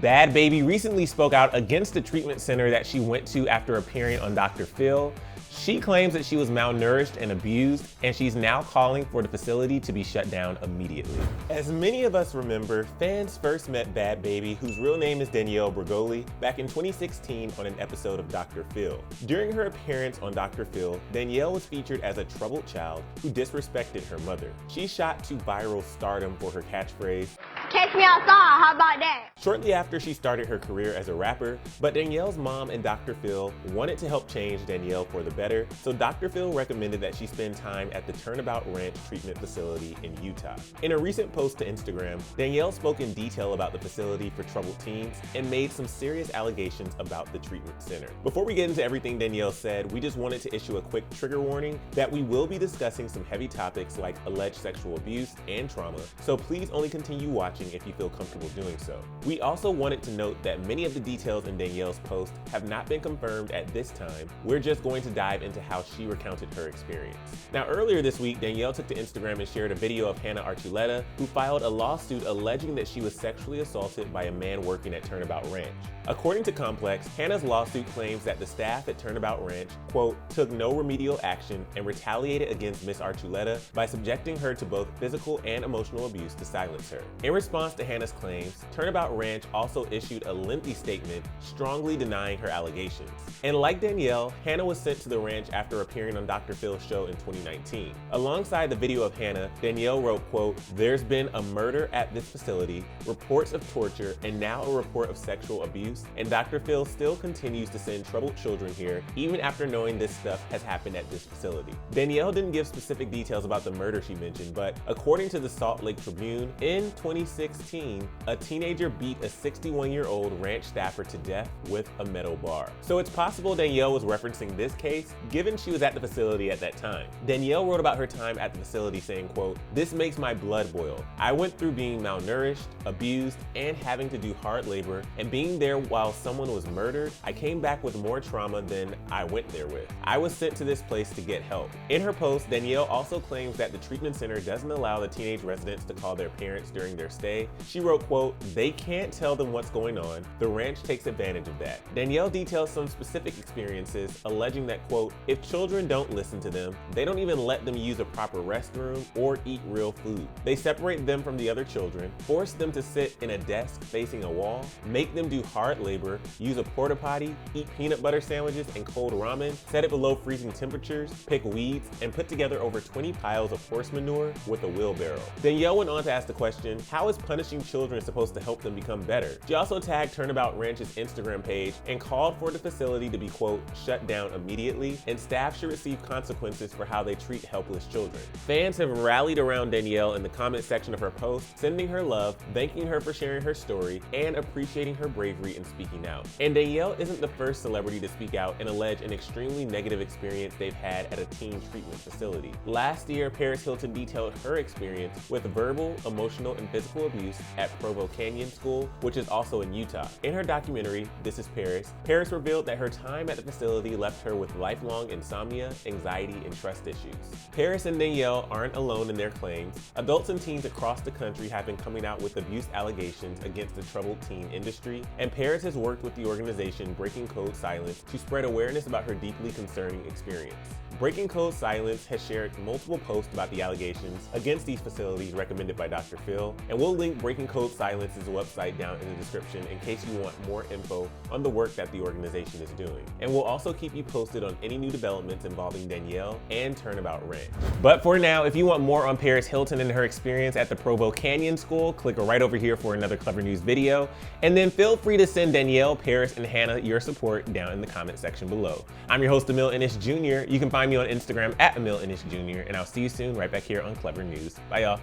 Bhad Bhabie recently spoke out against the treatment center that she went to after appearing on Dr. Phil. She claims that she was malnourished and abused, and she's now calling for the facility to be shut down immediately. As many of us remember, fans first met Bhad Bhabie, whose real name is Danielle Bregoli, back in 2016 on an episode of Dr. Phil. During her appearance on Dr. Phil, Danielle was featured as a troubled child who disrespected her mother. She shot to viral stardom for her catchphrase, "Catch me outside, how about that?" shortly after she started her career as a rapper, but Danielle's mom and Dr. Phil wanted to help change Danielle for the better, so Dr. Phil recommended that she spend time at the Turnabout Ranch treatment facility in Utah. In a recent post to Instagram, Danielle spoke in detail about the facility for troubled teens and made some serious allegations about the treatment center. Before we get into everything Danielle said, we just wanted to issue a quick trigger warning that we will be discussing some heavy topics like alleged sexual abuse and trauma, so please only continue watching if you feel comfortable doing so. We also wanted to note that many of the details in Danielle's post have not been confirmed at this time. We're just going to dive into how she recounted her experience. Now, earlier this week, Danielle took to Instagram and shared a video of Hannah Archuleta, who filed a lawsuit alleging that she was sexually assaulted by a man working at Turnabout Ranch. According to Complex, Hannah's lawsuit claims that the staff at Turnabout Ranch, quote, took no remedial action and retaliated against Miss Archuleta by subjecting her to both physical and emotional abuse to silence her. In response to Hannah's claims, Turnabout Ranch also issued a lengthy statement strongly denying her allegations. And like Danielle, Hannah was sent to the ranch after appearing on Dr. Phil's show in 2019. Alongside the video of Hannah, Danielle wrote, quote, "There's been a murder at this facility, reports of torture, and now a report of sexual abuse, and Dr. Phil still continues to send troubled children here even after knowing this stuff has happened at this facility." Danielle didn't give specific details about the murder she mentioned, but according to the Salt Lake Tribune, in 2016, a teenager beat a 61-year-old ranch staffer to death with a metal bar. So it's possible Danielle was referencing this case, given she was at the facility at that time. Danielle wrote about her time at the facility saying, quote, "This makes my blood boil. I went through being malnourished, abused, and having to do hard labor, and being there while someone was murdered, I came back with more trauma than I went there with. I was sent to this place to get help." In her post, Danielle also claims that the treatment center doesn't allow the teenage residents to call their parents during their stay. She wrote, quote, "They can't tell them what's going on. The ranch takes advantage of that." Danielle details some specific experiences, alleging that, quote, "If children don't listen to them, they don't even let them use a proper restroom or eat real food. They separate them from the other children, force them to sit in a desk facing a wall, make them do hard labor, use a porta potty, eat peanut butter sandwiches and cold ramen, set it below freezing temperatures, pick weeds, and put together over 20 piles of horse manure with a wheelbarrow." Danielle went on to ask the question, how is punishing children supposed to help them become better? She also tagged Turnabout Ranch's Instagram page and called for the facility to be, quote, "shut down immediately, and staff should receive consequences for how they treat helpless children." Fans have rallied around Danielle in the comment section of her post, sending her love, thanking her for sharing her story, and appreciating her bravery in speaking out. And Danielle isn't the first celebrity to speak out and allege an extremely negative experience they've had at a teen treatment facility. Last year, Paris Hilton detailed her experience with verbal, emotional, and physical abuse at Provo Canyon School, which is also in Utah. In her documentary, This Is Paris, Paris revealed that her time at the facility left her with lifelong insomnia, anxiety, and trust issues. Paris and Danielle aren't alone in their claims. Adults and teens across the country have been coming out with abuse allegations against the troubled teen industry, and Paris has worked with the organization Breaking Code Silence to spread awareness about her deeply concerning experience. Breaking Code Silence has shared multiple posts about the allegations against these facilities recommended by Dr. Phil, and we'll link Breaking Code Silence's website down in the description in case you want more info on the work that the organization is doing. And we'll also keep you posted on any new developments involving Danielle and Turnabout Ranch. But for now, if you want more on Paris Hilton and her experience at the Provo Canyon School, click right over here for another Clevver News video, and then feel free to send Danielle, Paris, and Hannah your support down in the comment section below. I'm your host, Emile Ennis Jr. You can find me on Instagram at Emile Ennis Jr., and I'll see you soon right back here on Clevver News. Bye, y'all.